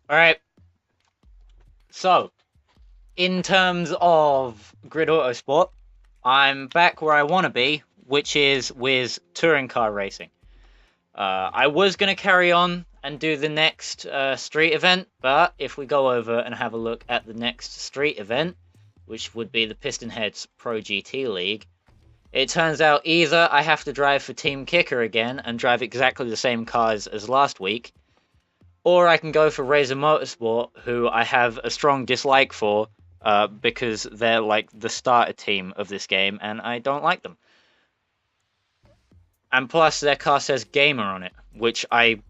Alright, so, in terms of Grid Autosport, I'm back where I want to be, which is with touring car racing. I was going to carry on and do the next street event, but if we go over and have a look at the next street event, which would be the Pistonheads Pro GT League, it turns out either I have to drive for Team Kicker again and drive exactly the same cars as last week, or I can go for Razor Motorsport, who I have a strong dislike for, because they're like the starter team of this game, and I don't like them. And plus, their car says Gamer on it, which I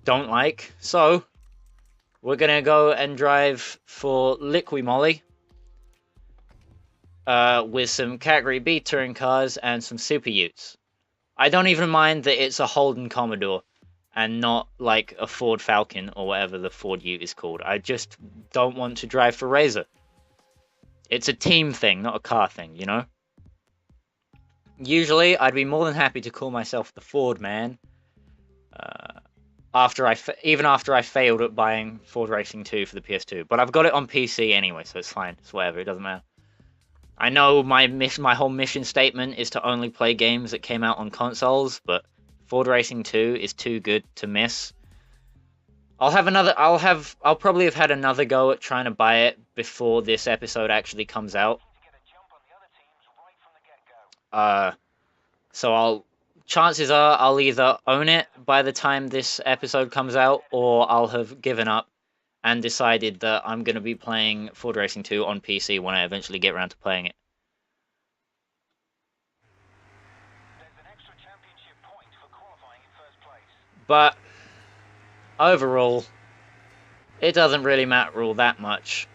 don't like. So, we're gonna go and drive for Liqui Moly, with some Category B touring cars and some Super Utes. I don't even mind that it's a Holden Commodore and not like a Ford Falcon or whatever the Ford Ute is called. I just don't want to drive for Razor. It's a team thing, not a car thing, you know? Usually, I'd be more than happy to call myself the Ford man, even after I failed at buying Ford Racing 2 for the PS2. But I've got it on PC anyway, so it's fine. It's whatever, it doesn't matter. I know my whole mission statement is to only play games that came out on consoles, but Ford Racing 2 is too good to miss. I'll probably have had another go at trying to buy it before this episode actually comes out. So chances are I'll either own it by the time this episode comes out, or I'll have given up and decided that I'm going to be playing Ford Racing 2 on PC when I eventually get around to playing it. But overall, it doesn't really matter all that much.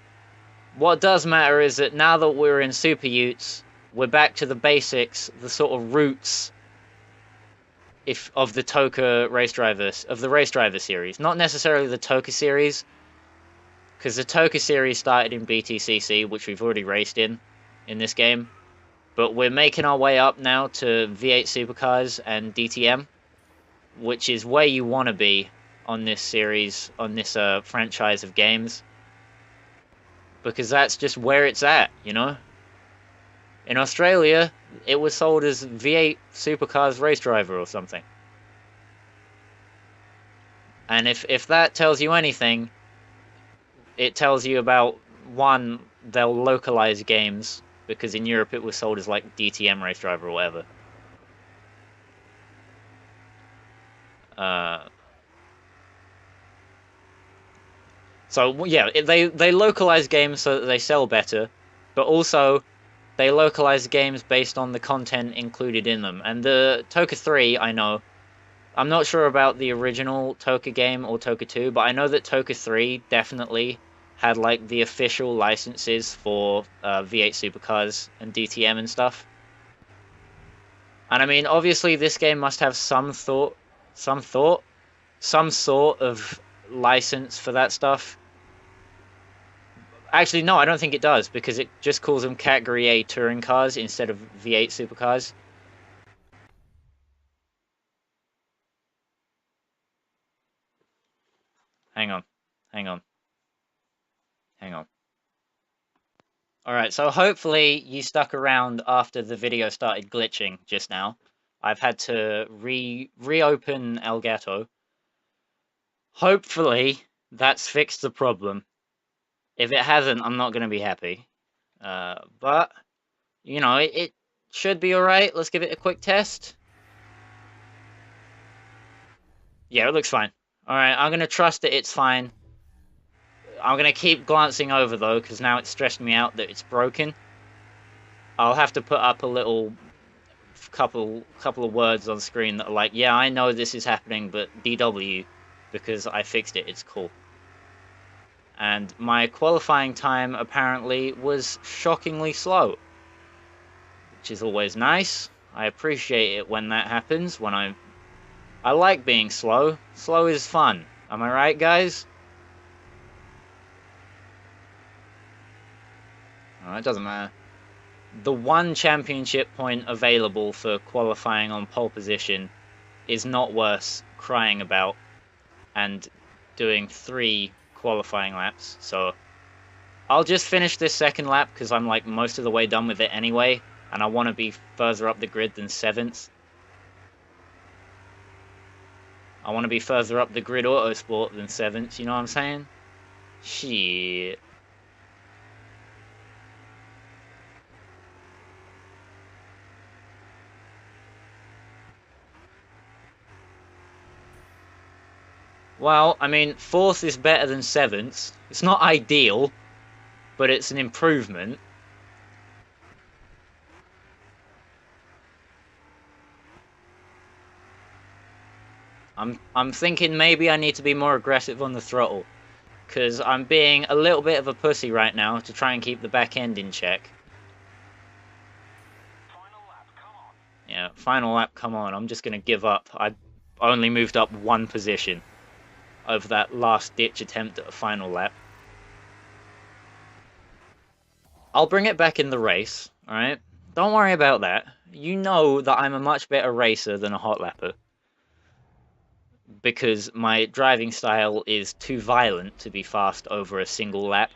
What does matter is that now that we're in Super Utes, we're back to the basics, the sort of roots of the Toka race driver series. Not necessarily the Toka series, because the Toka series started in BTCC, which we've already raced in this game. But we're making our way up now to V8 Supercars and DTM, which is where you want to be on this series, on this franchise of games. Because that's just where it's at, you know? In Australia, it was sold as V8 Supercars Race Driver or something. And if that tells you anything, it tells you about, one, they'll localize games, because in Europe it was sold as like DTM Race Driver or whatever. So yeah, they localize games so that they sell better, but also they localize games based on the content included in them. And the Toka 3, I know, I'm not sure about the original Toka game or Toka 2, but I know that Toka 3 definitely had like the official licenses for V8 Supercars and DTM and stuff. And I mean, obviously this game must have some sort of license for that stuff. Actually, no, I don't think it does, because it just calls them Category A touring cars instead of V8 supercars. Hang on. Alright, so hopefully you stuck around after the video started glitching just now. I've had to reopen Elgato. Hopefully that's fixed the problem. If it hasn't, I'm not going to be happy. But, you know, it should be alright. Let's give it a quick test. Yeah, it looks fine. Alright, I'm going to trust that it's fine. I'm going to keep glancing over, though, because now it's stressed me out that it's broken. I'll have to put up a little couple of words on screen that are like, yeah, I know this is happening, but DW, because I fixed it, it's cool. And my qualifying time apparently was shockingly slow, which is always nice. I appreciate it when that happens, when I like being slow. Slow is fun. Am I right, guys? Oh, it doesn't matter. The one championship point available for qualifying on pole position is not worth crying about and doing 3 qualifying laps, so I'll just finish this second lap because I'm like most of the way done with it anyway, and I want to be further up the grid than 7th. I want to be further up the grid Autosport than 7th, you know what I'm saying? Shit. Well, I mean, 4th is better than 7th. It's not ideal, but it's an improvement. I'm thinking maybe I need to be more aggressive on the throttle, because I'm being a little bit of a pussy right now to try and keep the back end in check. Yeah, final lap, come on. I'm just going to give up. I only moved up 1 position over that last ditch attempt at a final lap. I'll bring it back in the race, alright? Don't worry about that. You know that I'm a much better racer than a hot lapper, because my driving style is too violent to be fast over a single lap.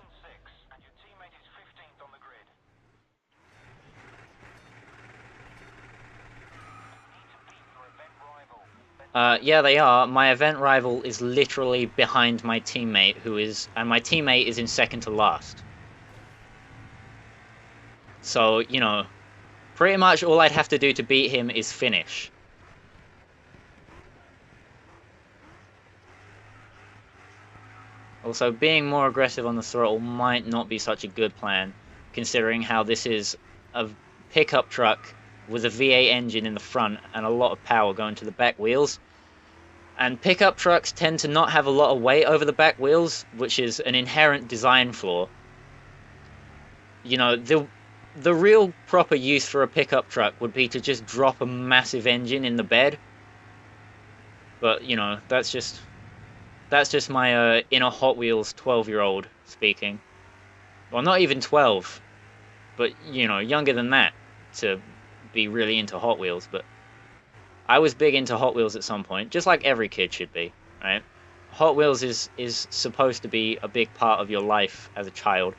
Yeah, they are. My event rival is literally behind my teammate, and my teammate is in second to last. So, you know, pretty much all I'd have to do to beat him is finish. Also, being more aggressive on the throttle might not be such a good plan, considering how this is a pickup truck with a V8 engine in the front and a lot of power going to the back wheels. And pickup trucks tend to not have a lot of weight over the back wheels, which is an inherent design flaw. You know, the real proper use for a pickup truck would be to just drop a massive engine in the bed. But, you know, that's just my inner Hot Wheels 12-year-old speaking. Well, not even 12, but, you know, younger than that to be really into Hot Wheels. But I was big into Hot Wheels at some point, just like every kid should be, right? Hot Wheels is supposed to be a big part of your life as a child.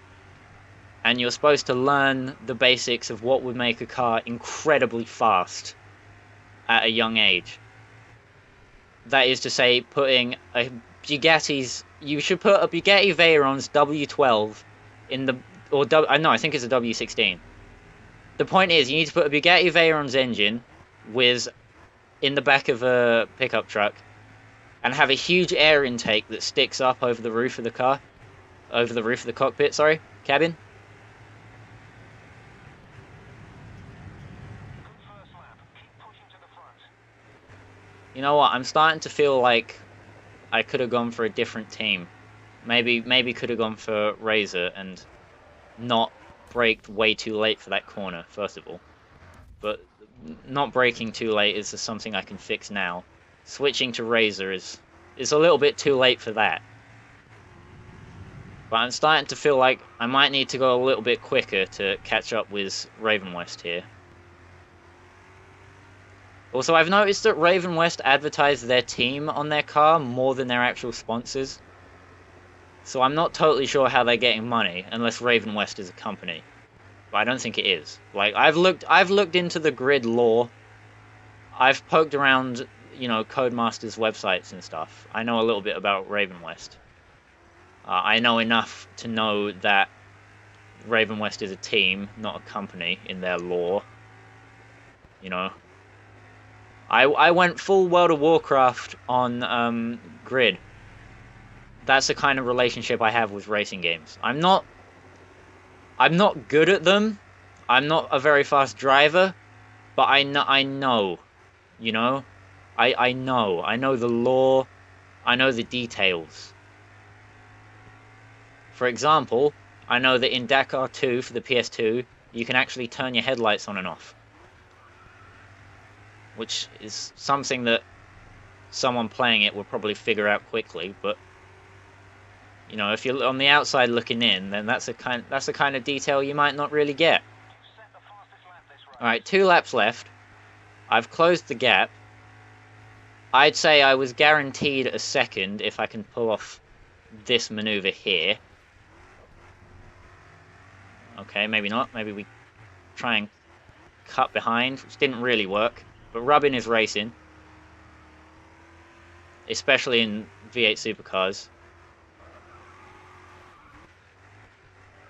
And you're supposed to learn the basics of what would make a car incredibly fast at a young age. That is to say, putting a you should put a Bugatti Veyron's W12 in the, no, I think it's a W16. The point is, you need to put a Bugatti Veyron's engine in the back of a pickup truck, and have a huge air intake that sticks up over the roof of the car, over the roof of the cockpit, sorry, cabin. You know what, I'm starting to feel like I could have gone for a different team. Maybe could have gone for Razor and not braked way too late for that corner, first of all. But not braking too late is something I can fix now. Switching to Razor is a little bit too late for that. But I'm starting to feel like I might need to go a little bit quicker to catch up with Raven West here. Also, I've noticed that Raven West advertise their team on their car more than their actual sponsors. So I'm not totally sure how they're getting money, unless Raven West is a company. But I don't think it is. Like, I've looked into the grid lore. I've poked around, you know, Codemasters websites and stuff. I know a little bit about Raven West. I know enough to know that Raven West is a team, not a company, in their lore. You know. I went full World of Warcraft on Grid. That's the kind of relationship I have with racing games. I'm not good at them. I'm not a very fast driver, but I know, you know? I know the lore. I know the details. For example, I know that in Dakar 2 for the PS2, you can actually turn your headlights on and off. Which is something that someone playing it will probably figure out quickly, but you know, if you're on the outside looking in, then that's the kind of detail you might not really get. Alright, 2 laps left. I've closed the gap. I'd say I was guaranteed a second if I can pull off this maneuver here. Okay, maybe not. Maybe we try and cut behind, which didn't really work. But rubbing is racing. Especially in V8 supercars.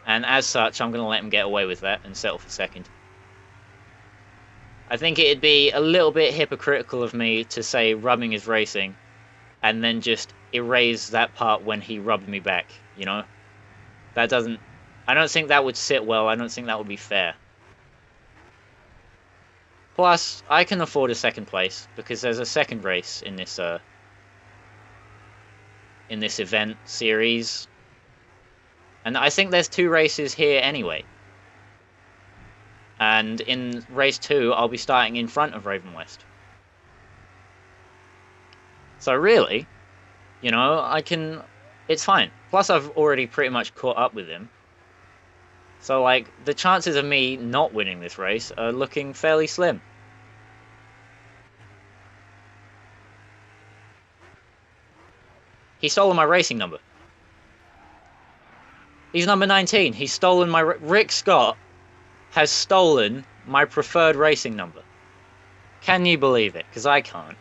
And as such, I'm going to let him get away with that and settle for second. I think it'd be a little bit hypocritical of me to say rubbing is racing and then just erase that part when he rubbed me back, you know? That doesn't... I don't think that would sit well. I don't think that would be fair. Plus, I can afford a second place because there's a second race in this event series. And I think there's 2 races here anyway. And in race 2, I'll be starting in front of Raven West. So really, you know, I can... It's fine. Plus, I've already pretty much caught up with him. So, like, the chances of me not winning this race are looking fairly slim. He's stolen my racing number. He's number 19. He's stolen my... Rick Scott has stolen my preferred racing number. Can you believe it? Because I can't.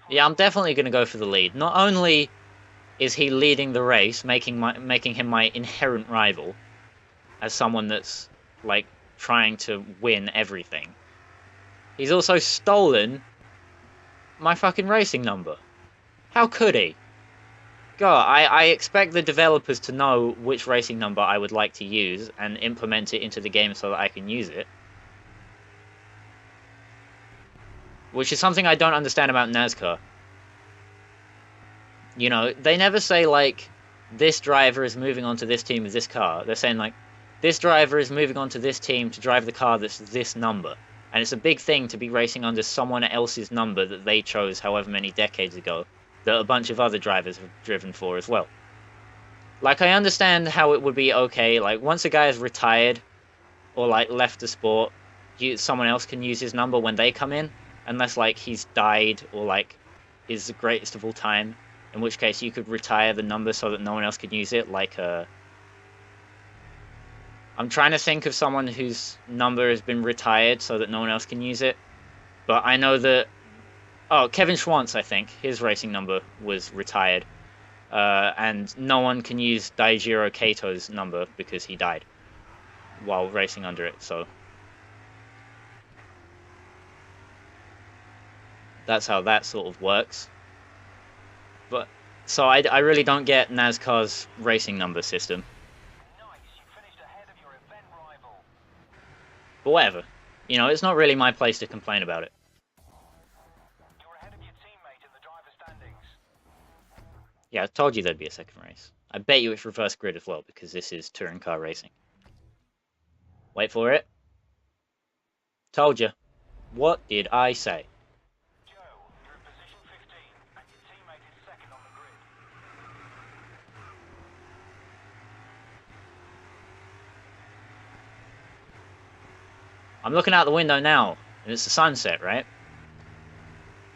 Yeah, I'm definitely going to go for the lead. Not only is he leading the race, making him my inherent rival, as someone that's, like, trying to win everything, he's also stolen my fucking racing number. How could he? God, I expect the developers to know which racing number I would like to use and implement it into the game so that I can use it. Which is something I don't understand about NASCAR. You know, they never say, like, this driver is moving on to this team with this car. They're saying, like, this driver is moving on to this team to drive the car that's this number. And it's a big thing to be racing under someone else's number that they chose however many decades ago, that a bunch of other drivers have driven for as well. Like, I understand how it would be okay, like, once a guy is retired, or, like, left the sport, someone else can use his number when they come in, unless, like, he's died, or, like, is the greatest of all time, in which case you could retire the number so that no one else could use it, like, I'm trying to think of someone whose number has been retired so that no one else can use it, but I know that... Oh, Kevin Schwantz, I think. His racing number was retired. And no one can use Daijiro Kato's number because he died while racing under it, so... That's how that sort of works. But so I really don't get NASCAR's racing number system. But whatever. You know, it's not really my place to complain about it. Yeah, I told you there'd be a second race. I bet you it's reverse grid as well, because this is touring car racing. Wait for it. Told you. What did I say? Joe, you're in position 15, and your teammate is second on the grid. I'm looking out the window now, and it's the sunset, right?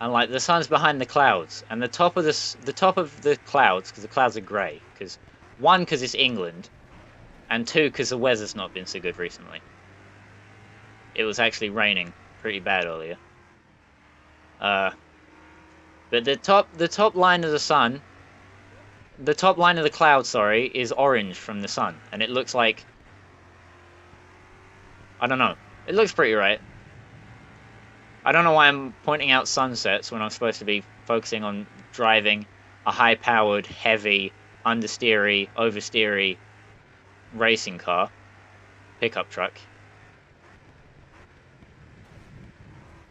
And like the sun's behind the clouds, and the top of the clouds, because the clouds are grey, because one, because it's England, and two, because the weather's not been so good recently. It was actually raining pretty bad earlier. But the top line of the sun, the top line of the cloud, sorry, is orange from the sun, and it looks like, I don't know, it looks pretty right. I don't know why I'm pointing out sunsets when I'm supposed to be focusing on driving a high-powered, heavy, understeery, oversteery racing car, pickup truck.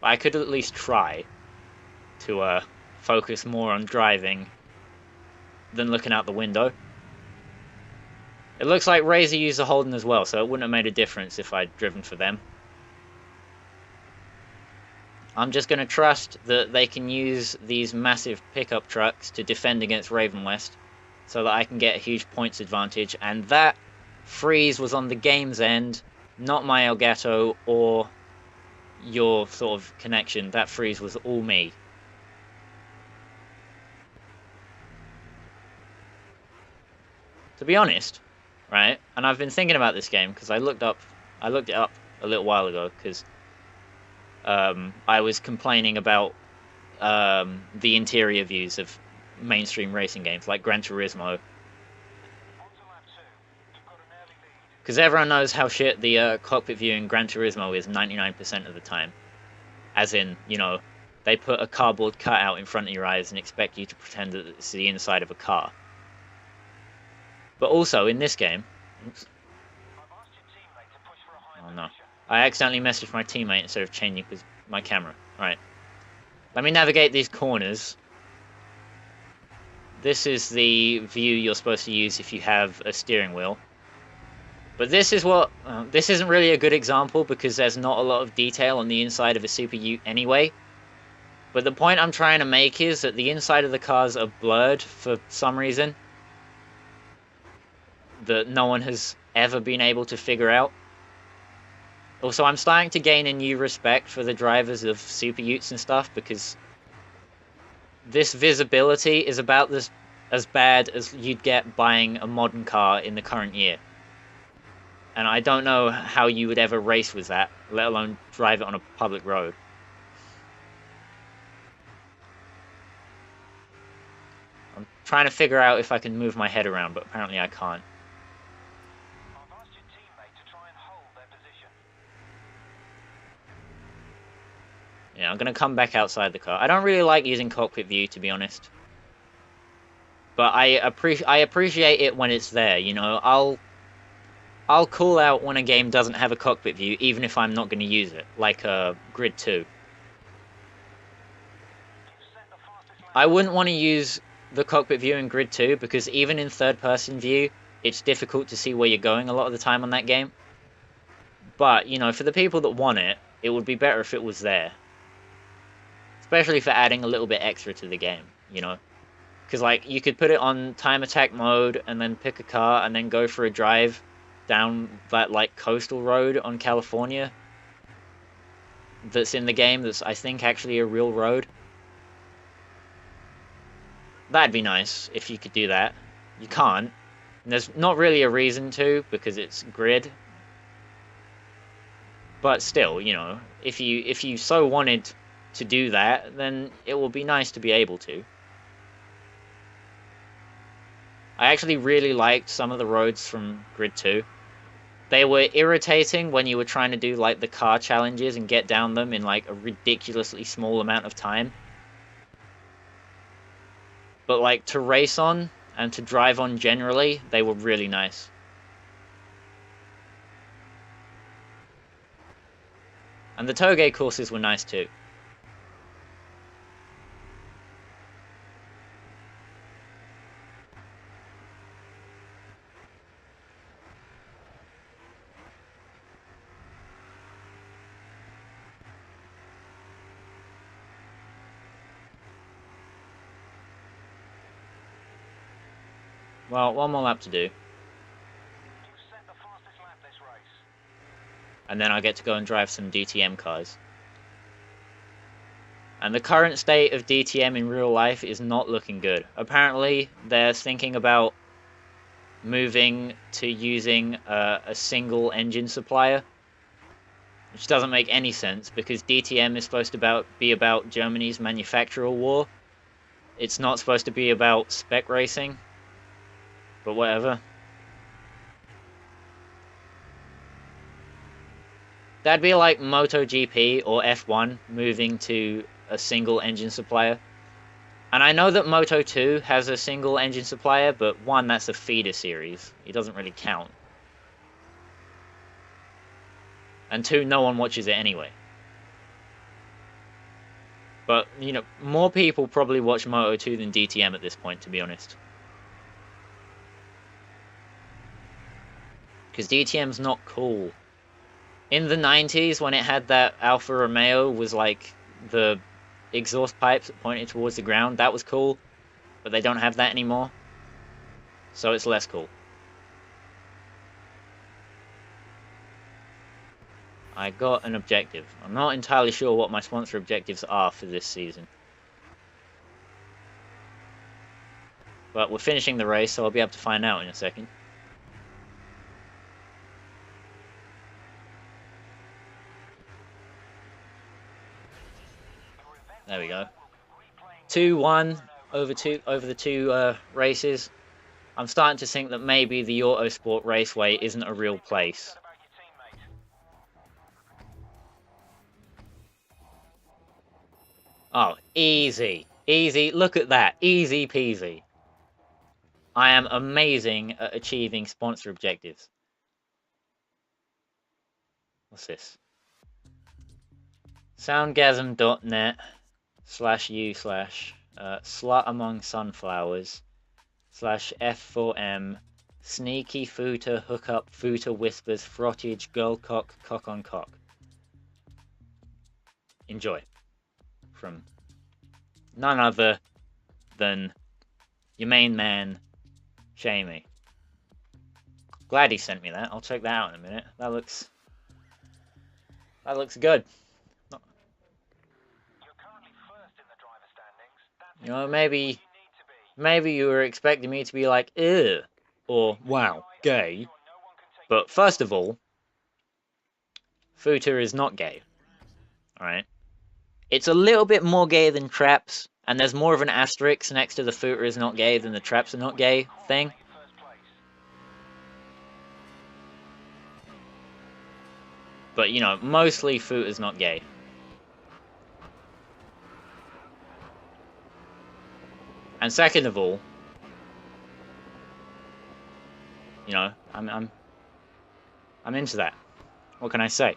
I could at least try to focus more on driving than looking out the window. It looks like Razor used a Holden as well, so it wouldn't have made a difference if I'd driven for them. I'm just going to trust that they can use these massive pickup trucks to defend against Raven West so that I can get a huge points advantage, and that freeze was on the game's end, not my Elgato or your sort of connection. That freeze was all me. To be honest, right? And I've been thinking about this game because I looked it up a little while ago because I was complaining about the interior views of mainstream racing games like Gran Turismo, Onto lap 2. You've got an early lead. because everyone knows how shit the cockpit view in Gran Turismo is 99% of the time. As in, you know, they put a cardboard cutout in front of your eyes and expect you to pretend that it's the inside of a car. But also in this game, oops, I've asked your teammate to push for a higher oh no, position. I accidentally messaged my teammate instead of changing my camera. Right, let me navigate these corners. This is the view you're supposed to use if you have a steering wheel. But this is what this isn't really a good example because there's not a lot of detail on the inside of a Super Ute anyway. But the point I'm trying to make is that the inside of the cars are blurred for some reason that no one has ever been able to figure out. Also, I'm starting to gain a new respect for the drivers of Super Utes and stuff because this visibility is about as bad as you'd get buying a modern car in the current year. And I don't know how you would ever race with that, let alone drive it on a public road. I'm trying to figure out if I can move my head around, but apparently I can't. I've asked your teammate to try and hold their position. Yeah, I'm going to come back outside the car. I don't really like using cockpit view, to be honest. But I appreciate it when it's there, you know. I'll call out when a game doesn't have a cockpit view, even if I'm not going to use it, like Grid 2. You've set the fastest lap. I wouldn't want to use the cockpit view in Grid 2 because even in third-person view, it's difficult to see where you're going a lot of the time on that game. But, you know, for the people that want it, it would be better if it was there. Especially for adding a little bit extra to the game, you know. Because, like, you could put it on time attack mode and then pick a car and then go for a drive down that, like, coastal road on California that's in the game that's, I think, actually a real road. That'd be nice if you could do that. You can't. And there's not really a reason to because it's grid. But still, you know, if you so wanted to do that, then it will be nice to be able to. I actually really liked some of the roads from Grid 2. They were irritating when you were trying to do, like, the car challenges and get down them in, like, a ridiculously small amount of time. But, like, to race on and to drive on generally, they were really nice. And the Toge courses were nice too. Well, one more lap to do. You've set the fastest lap this race. And then I get to go and drive some DTM cars. And the current state of DTM in real life is not looking good. Apparently, they're thinking about moving to using a single engine supplier. Which doesn't make any sense, because DTM is supposed to be about Germany's manufacturer war. It's not supposed to be about spec racing. But whatever. That'd be like MotoGP or F1 moving to a single engine supplier. And I know that Moto 2 has a single engine supplier, but one, that's a feeder series. It doesn't really count. And two, no one watches it anyway. But, you know, more people probably watch Moto 2 than DTM at this point, to be honest. Because DTM's not cool. In the 90s, when it had that Alfa Romeo was like the exhaust pipes that pointed towards the ground, that was cool. But they don't have that anymore. So it's less cool. I got an objective. I'm not entirely sure what my sponsor objectives are for this season. But we're finishing the race, so I'll be able to find out in a second. 2-1 over the two races. I'm starting to think that maybe the Autosport Raceway isn't a real place. About your teammate. Oh, easy. Easy. Look at that. Easy peasy. I am amazing at achieving sponsor objectives. What's this? Soundgasm.net/u/slut among sunflowers /F4M sneaky footer hookup footer whispers frottage girl cock on cock. Enjoy. From none other than your main man, Shamey. Glad he sent me that. I'll check that out in a minute. That looks good. You're currently first in the driver standings. That's You know, exactly what you need to be. maybe you were expecting me to be like, ew, or wow, gay. Sure no one can take But first of all, Footer is not gay. Alright? It's a little bit more gay than Traps, and there's more of an asterisk next to the Footer is not gay than the Traps are not gay thing. first place. But, you know, mostly Footer's not gay. And second of all, you know, I'm into that. What can I say?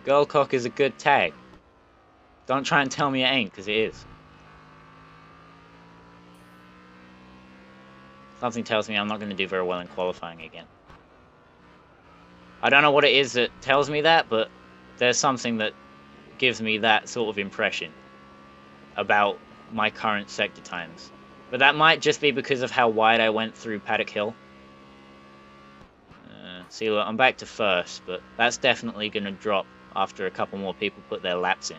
Girlcock is a good tag. Don't try and tell me it ain't, because it is. Something tells me I'm not going to do very well in qualifying again. I don't know what it is that tells me that, but there's something that gives me that sort of impression about my current sector times. But that might just be because of how wide I went through Paddock Hill. See, look, I'm back to first, but that's definitely going to drop after a couple more people put their laps in.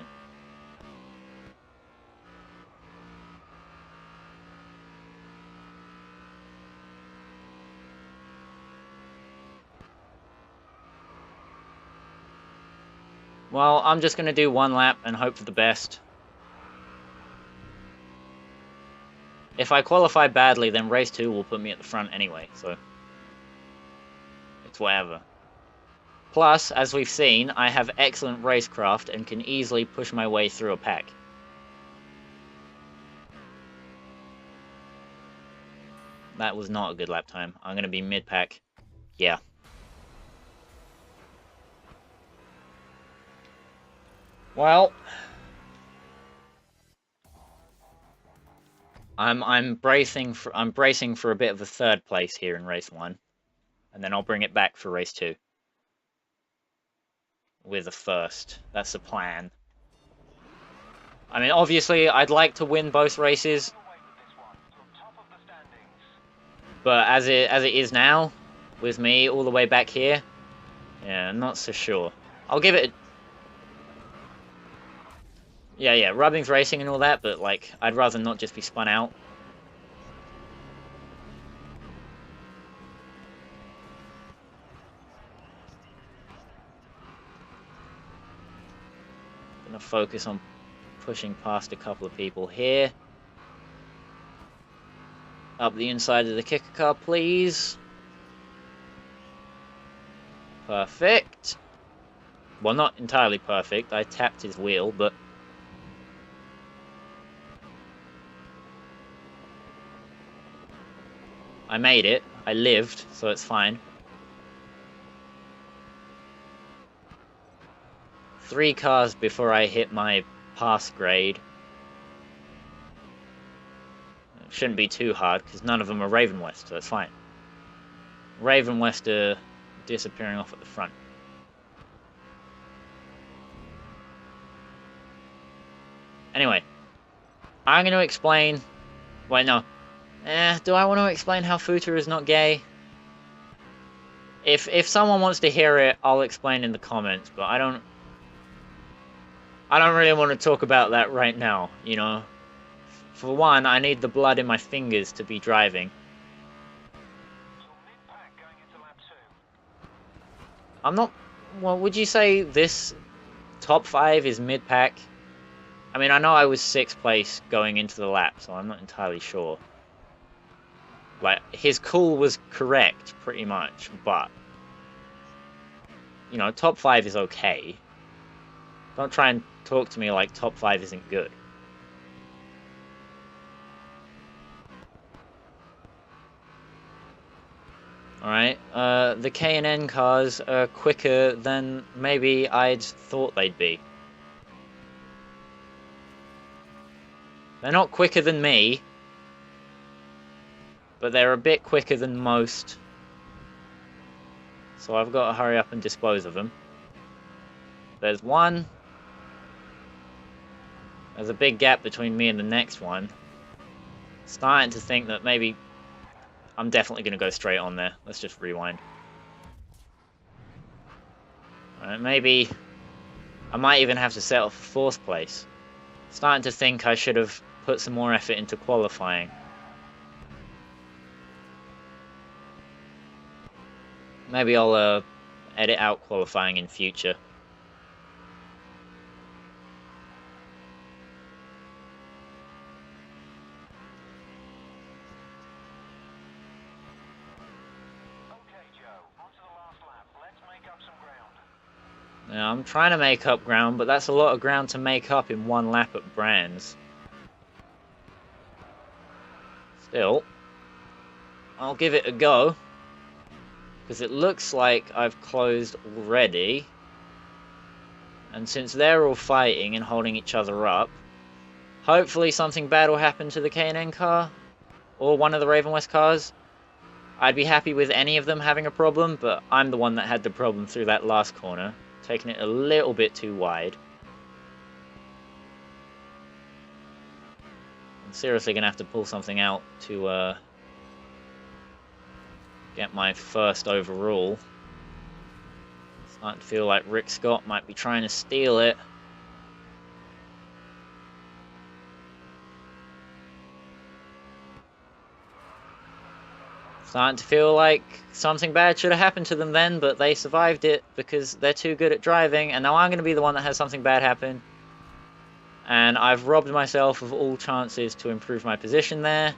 Well, I'm just going to do one lap and hope for the best. If I qualify badly, then race 2 will put me at the front anyway, so it's whatever. Plus, as we've seen, I have excellent racecraft and can easily push my way through a pack. That was not a good lap time. I'm going to be mid-pack. Yeah. Well, I'm bracing for a bit of a third place here in race 1, and then I'll bring it back for race 2 with a first. That's the plan. I mean, obviously, I'd like to win both races, but as it is now, with me all the way back here, yeah, I'm not so sure. I'll give it. Yeah, rubbing's racing and all that, but like, I'd rather not just be spun out. Gonna focus on pushing past a couple of people here. Up the inside of the kicker car, please. Perfect. Well, not entirely perfect. I tapped his wheel, but I made it. I lived, so it's fine. 3 cars before I hit my pass grade. It shouldn't be too hard, because none of them are Raven West, so it's fine. Raven West are disappearing off at the front. Anyway, I'm going to explain... Wait, no. Do I want to explain how Footer is not gay? If someone wants to hear it, I'll explain in the comments, but I don't really want to talk about that right now, you know? For one, I need the blood in my fingers to be driving. I'm not... Well, would you say this top 5 is mid-pack. I mean, I know I was 6th place going into the lap, so I'm not entirely sure. Like, his call was correct, pretty much, but... You know, top 5 is okay. Don't try and talk to me like top 5 isn't good. Alright, the K&N cars are quicker than maybe I'd thought they'd be. They're not quicker than me, but they're a bit quicker than most. So I've got to hurry up and dispose of them. There's one. There's a big gap between me and the next one. Starting to think that maybe I'm definitely going to go straight on there. Let's just rewind. Alright, maybe I might even have to settle for 4th place. Starting to think I should have put some more effort into qualifying. Maybe I'll edit out qualifying in future. Now, I'm trying to make up ground, but that's a lot of ground to make up in one lap at Brands. Still, I'll give it a go, because it looks like I've closed already. And since they're all fighting and holding each other up, hopefully something bad will happen to the K&N car, or one of the Raven West cars. I'd be happy with any of them having a problem, but I'm the one that had the problem through that last corner. Taking it a little bit too wide. I'm seriously going to have to pull something out to get my first overall. Starting to feel like Rick Scott might be trying to steal it. Starting to feel like something bad should have happened to them then, but they survived it because they're too good at driving, and now I'm going to be the one that has something bad happen. And I've robbed myself of all chances to improve my position there,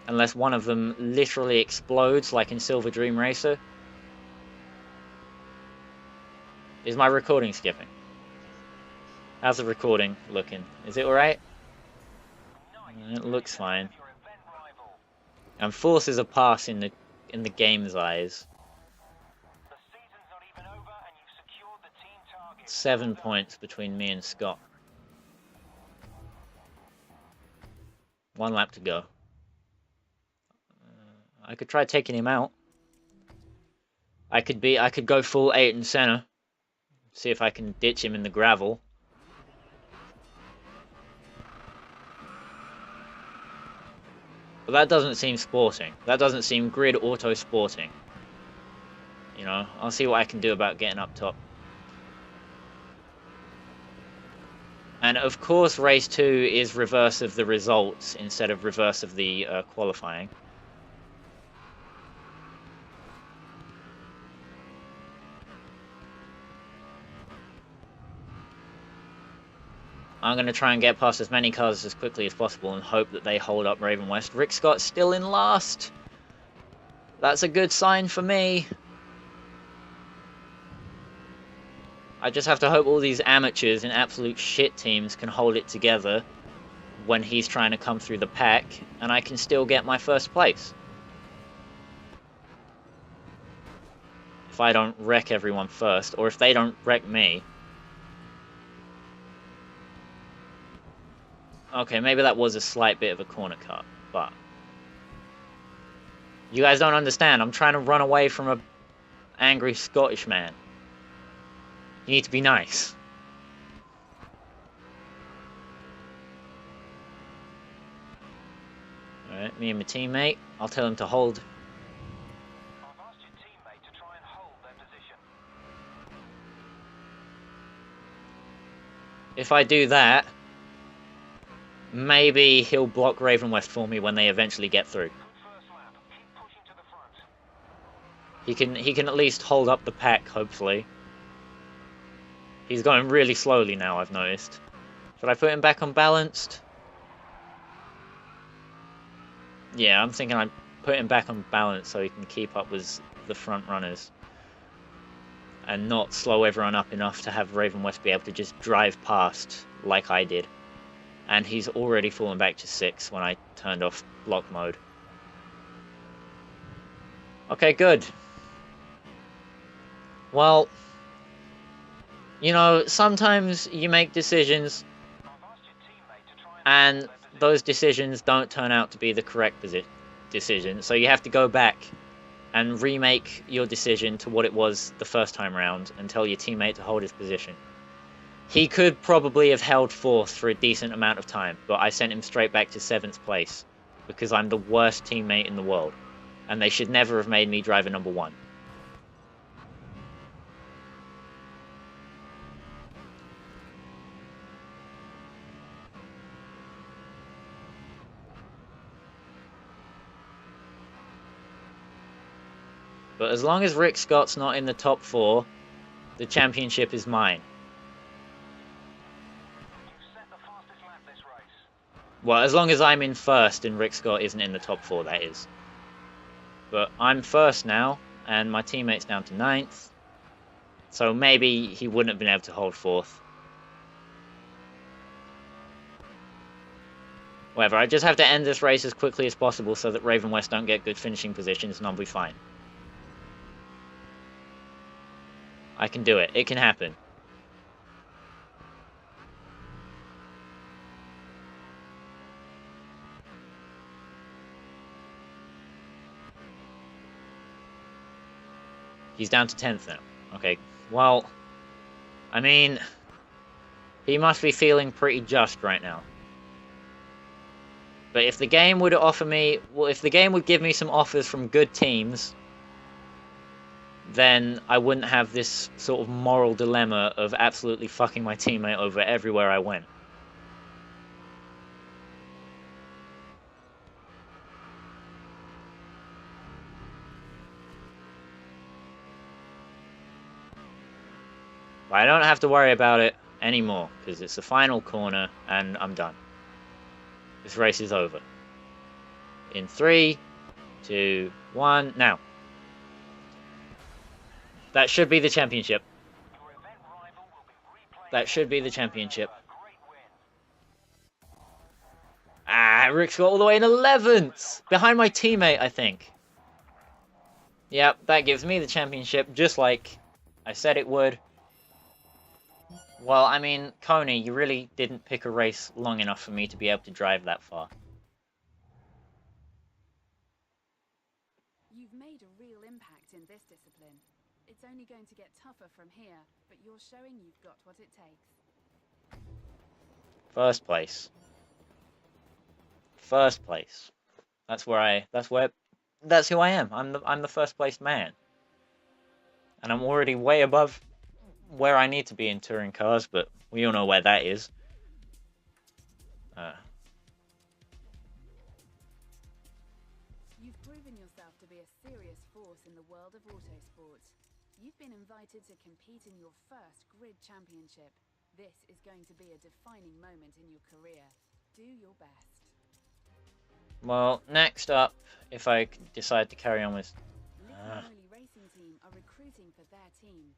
unless one of them literally explodes like in Silver Dream Racer. Is my recording skipping? How's the recording looking? Is it alright? It looks fine. And forces a pass in the game's eyes. 7 points between me and Scott. 1 lap to go. I could try taking him out. I could go full Ayrton Senna. See if I can ditch him in the gravel. But that doesn't seem sporting. That doesn't seem grid auto sporting. You know, I'll see what I can do about getting up top. And of course, race 2 is reverse of the results instead of reverse of the qualifying. I'm going to try and get past as many cars as quickly as possible and hope that they hold up Raven West. Rick Scott's still in last. That's a good sign for me. I just have to hope all these amateurs and absolute shit teams can hold it together when he's trying to come through the pack, and I can still get my first place. If I don't wreck everyone first, or if they don't wreck me. Okay, maybe that was a slight bit of a corner cut, but... You guys don't understand, I'm trying to run away from a angry Scottish man. You need to be nice. Alright, me and my teammate, I'll tell him to hold. I've asked your teammate to try and hold their position. If I do that, maybe he'll block Raven West for me when they eventually get through. Good first lap. Keep pushing to the front. He can at least hold up the pack, hopefully. He's going really slowly now, I've noticed. Should I put him back on balanced? Yeah, I'm thinking I put him back on balance so he can keep up with the front runners. And not slow everyone up enough to have Raven West be able to just drive past like I did. And he's already fallen back to 6 when I turned off block mode. Okay, good. Well, you know, sometimes you make decisions and those decisions don't turn out to be the correct decision. So you have to go back and remake your decision to what it was the first time round and tell your teammate to hold his position. He could probably have held 4th for a decent amount of time, but I sent him straight back to 7th place because I'm the worst teammate in the world, and they should never have made me driver number 1. But as long as Rick Scott's not in the top 4, the championship is mine. Well, as long as I'm in 1st and Rick Scott isn't in the top 4, that is. But I'm 1st now, and my teammate's down to 9th. So maybe he wouldn't have been able to hold 4th. Whatever, I just have to end this race as quickly as possible so that Raven West don't get good finishing positions and I'll be fine. I can do it. It can happen. He's down to 10th now. Okay, well, I mean, he must be feeling pretty just right now. But if the game would offer me, well, if the game would give me some offers from good teams, then I wouldn't have this sort of moral dilemma of absolutely fucking my teammate over everywhere I went. But I don't have to worry about it anymore, because it's the final corner, and I'm done. This race is over. In 3, 2, 1, now. That should be the championship. That should be the championship. Ah, Rick's got all the way in 11th! Behind my teammate, I think. Yep, that gives me the championship, just like I said it would. Well, I mean, Coney, you really didn't pick a race long enough for me to be able to drive that far. You've made a real impact in this discipline. It's only going to get tougher from here, but you're showing you've got what it takes. First place. First place. That's who I am. I'm the first place man. And I'm already way above where I need to be in touring cars, but we all know where that is. You've proven yourself to be a serious force in the world of autosport. You've been invited to compete in your first grid championship. This is going to be a defining moment in your career. Do your best. Well, next up, if I decide to carry on with... Liquid Racing Team are recruiting for their team.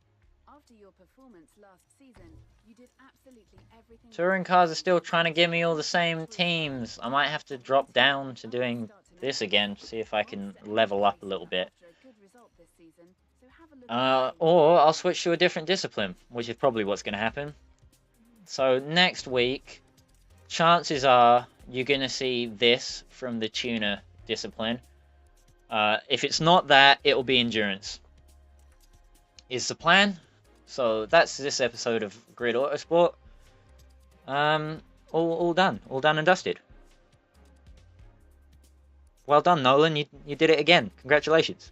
After your performance last season, you did absolutely everything... Touring cars are still trying to give me all the same teams. I might have to drop down to doing this again to see if I can level up a little bit. Or I'll switch to a different discipline, which is probably what's going to happen. So next week, chances are you're going to see this from the tuner discipline. If it's not that, it'll be endurance. Is the plan? So that's this episode of Grid Autosport. All done and dusted. Well done, Nolan. You did it again. Congratulations.